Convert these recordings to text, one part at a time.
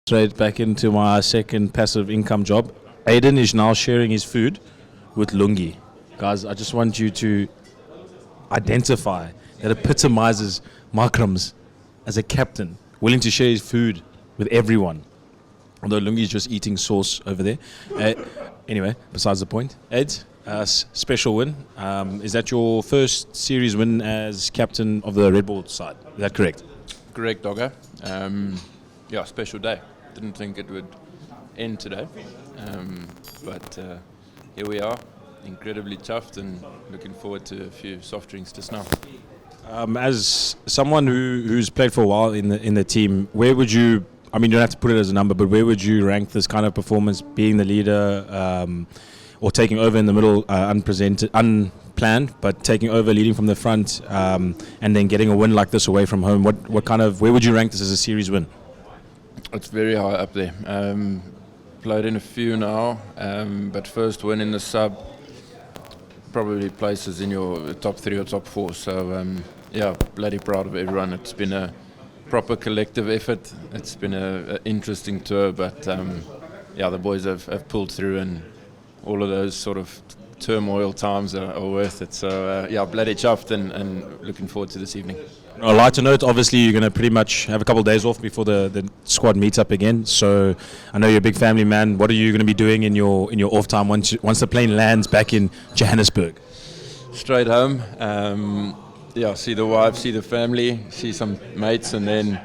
Straight back into my second passive income job. Aiden is now sharing his food with Lungi. Guys, I just want you to identify that epitomizes Makrams as a captain, willing to share his food with everyone. Although Lungi is just eating sauce over there. Anyway, besides the point. Ed, special win. Is that your first series win as captain of the Red Bull side? Is that correct? Correct, Dogger. Yeah, special day. Didn't think it would end today. But here we are, incredibly chuffed and looking forward to a few soft drinks just now. As someone who's played for a while in the team, where would you, I mean, you don't have to put it as a number, but where would you rank this kind of performance, being the leader or taking over in the middle, unplanned, but taking over, leading from the front, and then getting a win like this away from home? Where would you rank this as a series win? It's very high up there. Played in a few now, but first win in the sub probably places in your top 3 or top 4. So yeah, bloody proud of everyone. It's been a proper collective effort. It's been an interesting tour, but yeah, the boys have pulled through, and all of those sort of turmoil times are worth it. So yeah, bloody chuffed and looking forward to this evening. On a lighter note, obviously you're going to pretty much have a couple of days off before the squad meets up again. So I know you're a big family man. What are you going to be doing in your off time once the plane lands back in Johannesburg? Straight home. Yeah, see the wife, see the family, see some mates, and then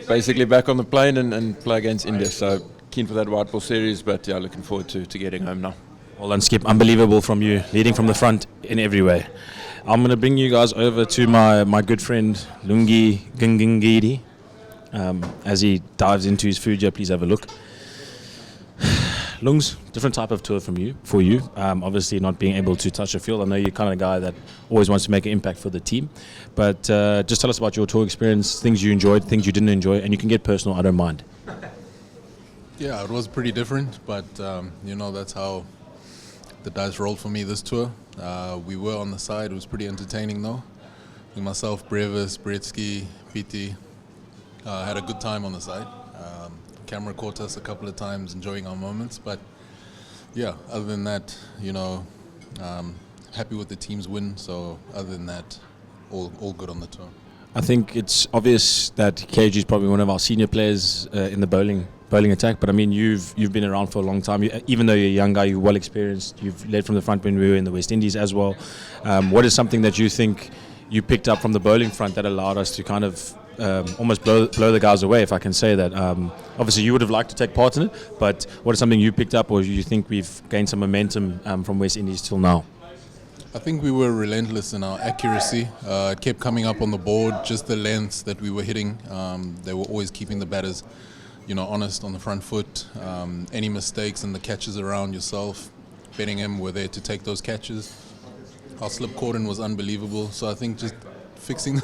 basically back on the plane and play against India. So keen for that White Ball series, but yeah, looking forward to getting home now. Well done, Skip. Unbelievable from you, leading from the front in every way. I'm going to bring you guys over to my good friend Lungi Gingingidi. As he dives into his food here, please have a look. Lungs, different type of tour for you. Obviously not being able to touch the field. I know you're kind of a guy that always wants to make an impact for the team. But just tell us about your tour experience, things you enjoyed, things you didn't enjoy, and you can get personal, I don't mind. Yeah, it was pretty different, but that's how the dice rolled for me this tour. We were on the side. It was pretty entertaining though. Myself, Brevis, Britsky, PT had a good time on the side. Camera caught us a couple of times enjoying our moments, but yeah, other than that, happy with the team's win. So other than that, all good on the tour. I think it's obvious that KG is probably one of our senior players in the bowling attack, but I mean you've been around for a long time. Even though you're a young guy, you're well experienced. You've led from the front when we were in the West Indies as well. What is something that you think you picked up from the bowling front that allowed us to kind of almost blow the guys away, if I can say that? Obviously you would have liked to take part in it, but what is something you picked up, or you think we've gained some momentum from West Indies till now? I think we were relentless in our accuracy. It kept coming up on the board, just the lengths that we were hitting. They were always keeping the batters honest on the front foot. Any mistakes and the catches around yourself, Bellingham were there to take those catches. Our slip cordon was unbelievable. So I think just fixing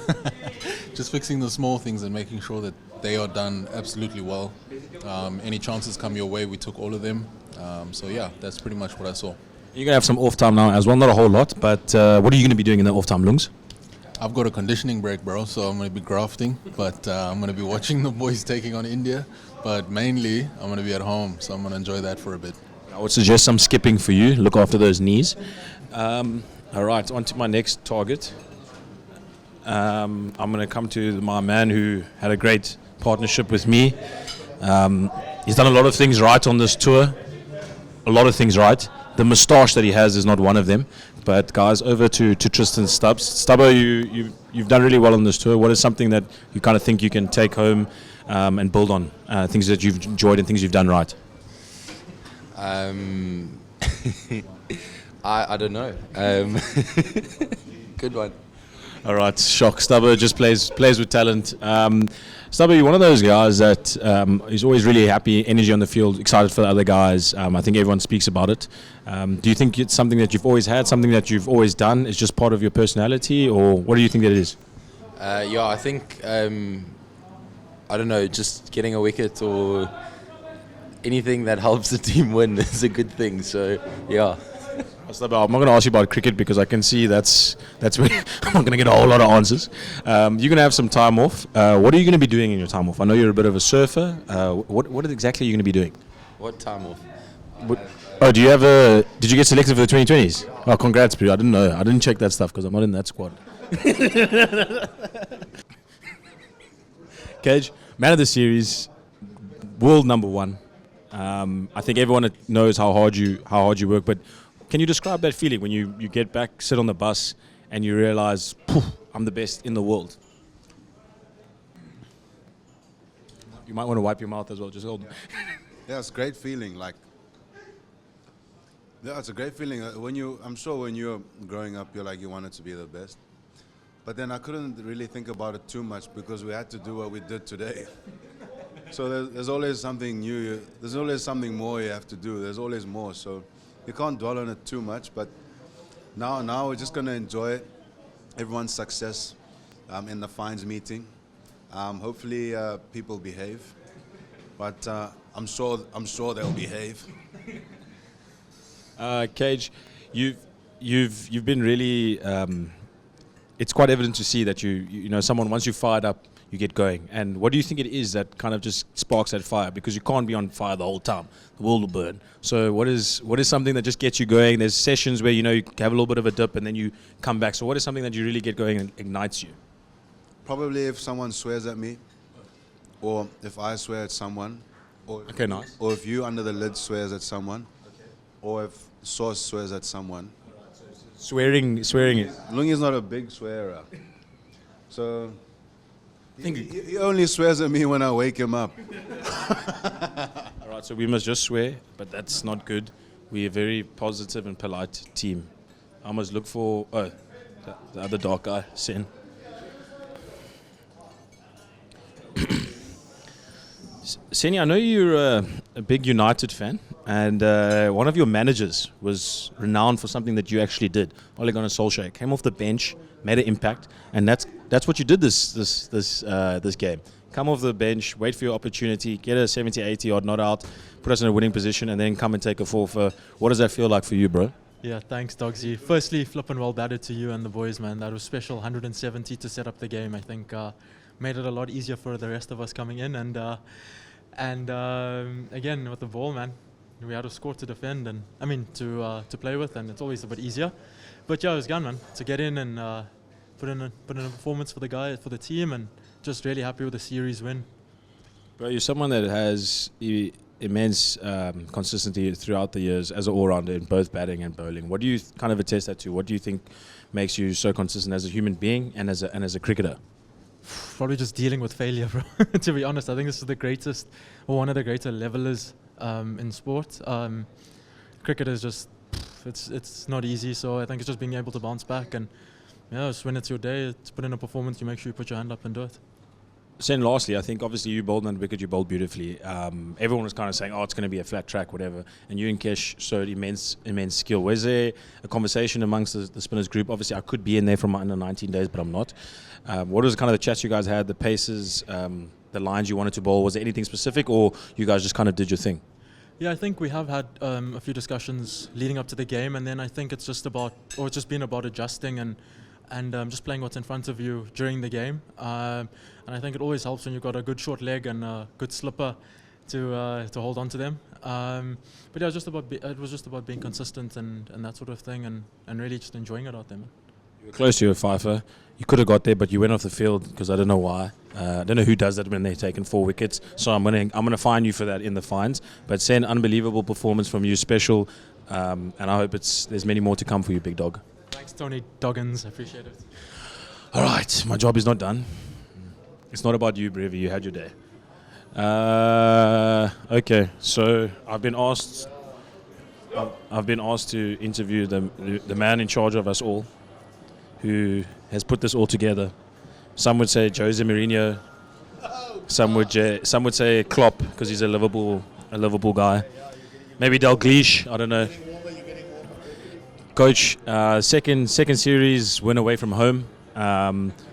the small things and making sure that they are done absolutely well. Any chances come your way, we took all of them. So yeah, that's pretty much what I saw. You're going to have some off time now as well, not a whole lot, but what are you going to be doing in the off time, Lungs? I've got a conditioning break, bro, so I'm going to be grafting, but I'm going to be watching the boys taking on India. But mainly, I'm going to be at home, so I'm going to enjoy that for a bit. I would suggest some skipping for you. Look after those knees. All right, on to my next target. I'm going to come to my man who had a great partnership with me. He's done a lot of things right on this tour. A lot of things right. The moustache that he has is not one of them. But guys, over to Tristan Stubbs. Stubbo, you've done really well on this tour. What is something that you kind of think you can take home and build on? Things that you've enjoyed and things you've done right? I don't know. Good one. All right, shock. Stubbo just plays with talent. Stubbo, you're one of those guys that is always really happy, energy on the field, excited for the other guys. I think everyone speaks about it. Do you think it's something that you've always had, something that you've always done? It's just part of your personality, or what do you think that it is? Yeah, I think, I don't know, just getting a wicket or anything that helps the team win is a good thing. So, yeah. I'm not going to ask you about cricket because I can see that's where I'm not going to get a whole lot of answers. You're going to have some time off. What are you going to be doing in your time off? I know you're a bit of a surfer. What exactly are you going to be doing? What time off? Oh, did you get selected for the 2020s? Oh, congrats, bro. I didn't know. I didn't check that stuff because I'm not in that squad. Cage, man of the series, world number one. I think everyone knows how hard you work, but can you describe that feeling when you get back, sit on the bus, and you realize, I'm the best in the world? You might want to wipe your mouth as well. Just hold. Yeah, it's a great feeling. Yeah, it's a great feeling. I'm sure when you're growing up, you're like you wanted to be the best. But then I couldn't really think about it too much because we had to do what we did today. So there's always something new. There's always something more you have to do. There's always more. So you can't dwell on it too much. But now we're just gonna enjoy it. Everyone's success in the fines meeting. Hopefully people behave. But I'm sure they'll behave. Cage, you've been really. It's quite evident to see that you know someone once you fired up, you get going. And what do you think it is that kind of just sparks that fire? Because you can't be on fire the whole time; the world will burn. So what is something that just gets you going? There's sessions where you have a little bit of a dip and then you come back. So what is something that you really get going and ignites you? Probably if someone swears at me, or if I swear at someone, or Okay, nice. or if you under the lid swears at someone, or if Source swears at someone. Swearing is. Lungi is not a big swearer, so he only swears at me when I wake him up. All right, so we must just swear, but that's not good. We're a very positive and polite team. I must look for the other dark guy, Sen. Seni, I know you're a big United fan, and one of your managers was renowned for something that you actually did. Ole Gunnar Solskjaer came off the bench, made an impact, and that's what you did this game. Come off the bench, wait for your opportunity, get a 70, 80 odd not out, put us in a winning position, and then come and take a forfeit. What does that feel like for you, bro? Yeah, thanks, Dogsy. Firstly, flipping well batted to you and the boys, man. That was special. 170 to set up the game. I think made it a lot easier for the rest of us coming in. And again, with the ball, man, we had a score to defend and to play with, and it's always a bit easier. But yeah, it was good, man, to get in and put in a performance for the team, and just really happy with the series win. Bro, you're someone that has immense consistency throughout the years as an all-rounder in both batting and bowling. What do you kind of attest that to? What do you think makes you so consistent as a human being and as a cricketer? Probably just dealing with failure, bro. To be honest, I think this is the greatest, or one of the greater levelers in sport. Cricket is just, it's not easy. So I think it's just being able to bounce back and just when it's your day, it's put in a performance. You make sure you put your hand up and do it. Sen, lastly, I think obviously you bowled on the wicket, you bowled beautifully. Everyone was kind of saying, it's going to be a flat track, whatever. And you and Kesh showed immense skill. Was there a conversation amongst the spinners group? Obviously, I could be in there from my under 19 days, but I'm not. What was kind of the chats you guys had, the paces, the lines you wanted to bowl? Was there anything specific, or you guys just kind of did your thing? Yeah, I think we have had a few discussions leading up to the game, and then I think it's just been about adjusting and just playing what's in front of you during the game. And I think it always helps when you've got a good short leg and a good slipper to hold on to them. But yeah, it was just about being consistent and that sort of thing, and really just enjoying it out there, man. You were close to your fifer. You could have got there, but you went off the field because I don't know why. I don't know who does that when they're taking 4 wickets. So I'm gonna fine you for that in the fines. But Sen, unbelievable performance from you, special, and I hope there's many more to come for you, big dog. Thanks, Tony Doggins. I appreciate it. All right, my job is not done. It's not about you, Brevi. You had your day. Okay, so I've been asked to interview the man in charge of us all, who has put this all together. Some would say Jose Mourinho. Some would say Klopp because he's a Liverpool guy. Maybe Dalglish. I don't know. Coach, second series win away from home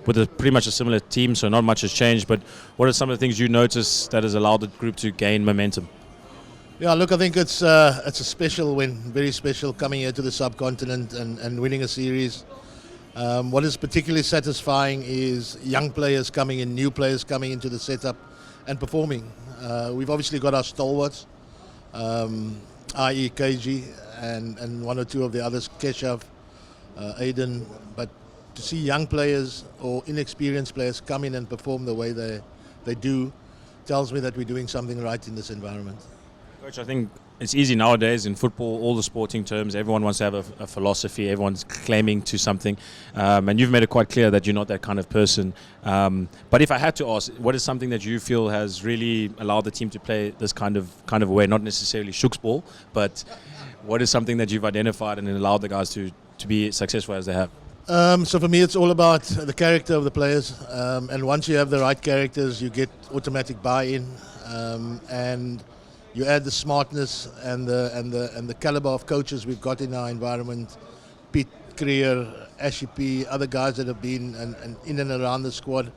with pretty much a similar team, so not much has changed. But what are some of the things you noticed that has allowed the group to gain momentum? Yeah, look, I think it's a special win, very special, coming here to the subcontinent and winning a series. What is particularly satisfying is young players coming in, new players coming into the setup and performing. We've obviously got our stalwarts, i.e. KG and one or two of the others, Keshav, Aiden, but to see young players or inexperienced players come in and perform the way they do tells me that we're doing something right in this environment. Coach, I think it's easy nowadays in football, all the sporting terms, everyone wants to have a philosophy, everyone's claiming to something, and you've made it quite clear that you're not that kind of person. But if I had to ask, what is something that you feel has really allowed the team to play this kind of way, not necessarily Shook's ball, but what is something that you've identified and allowed the guys to be successful as they have? So for me, it's all about the character of the players, and once you have the right characters, you get automatic buy-in, and you add the smartness and the caliber of coaches we've got in our environment. Pete Creer, Ashy P, other guys that have been and in and around the squad.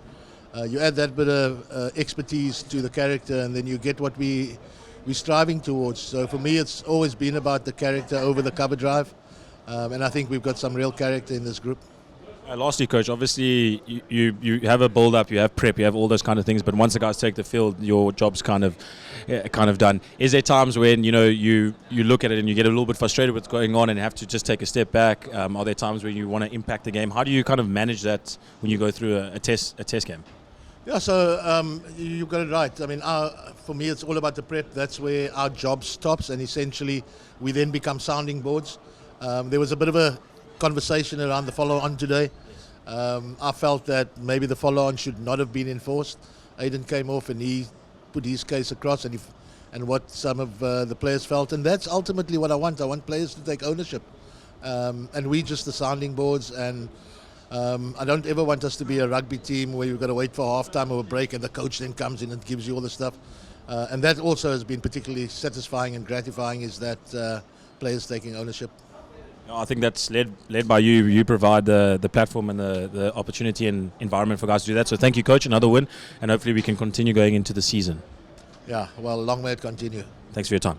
You add that bit of expertise to the character, and then you get what we're striving towards. So for me, it's always been about the character over the cover drive, and I think we've got some real character in this group. Lastly, Coach, obviously you have a build-up, you have prep, you have all those kind of things, but once the guys take the field, your job's kind of done. Is there times when you look at it and you get a little bit frustrated with what's going on and have to just take a step back? Are there times when you want to impact the game? How do you kind of manage that when you go through a test game? Yeah, so you've got it right. I mean, for me, it's all about the prep. That's where our job stops, and essentially we then become sounding boards. There was a bit of a conversation around the follow-on today. I felt that maybe the follow-on should not have been enforced. Aiden came off and he put his case across and what some of the players felt, and that's ultimately what I want. I want players to take ownership, and we just the sounding boards. And I don't ever want us to be a rugby team where you've got to wait for half-time or a break and the coach then comes in and gives you all the stuff. And that also has been particularly satisfying and gratifying, is that players taking ownership. No, I think that's led by you. You provide the platform and the opportunity and environment for guys to do that. So thank you, Coach. Another win, and hopefully we can continue going into the season. Yeah, well, long may it continue. Thanks for your time.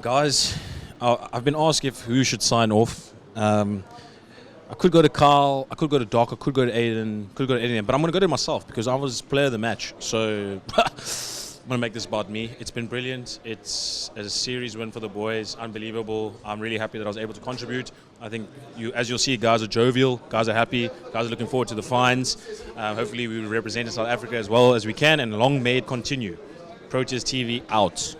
Guys, I've been asked who should sign off. I could go to Carl, I could go to Doc, I could go to Aiden, could go to anyone, but I'm going to go to myself because I was player of the match. So I'm going to make this about me. It's been brilliant. It's a series win for the boys. Unbelievable. I'm really happy that I was able to contribute. I think, as you'll see, guys are jovial. Guys are happy. Guys are looking forward to the fines. Hopefully we will represent South Africa as well as we can, and long may it continue. Proteas TV out.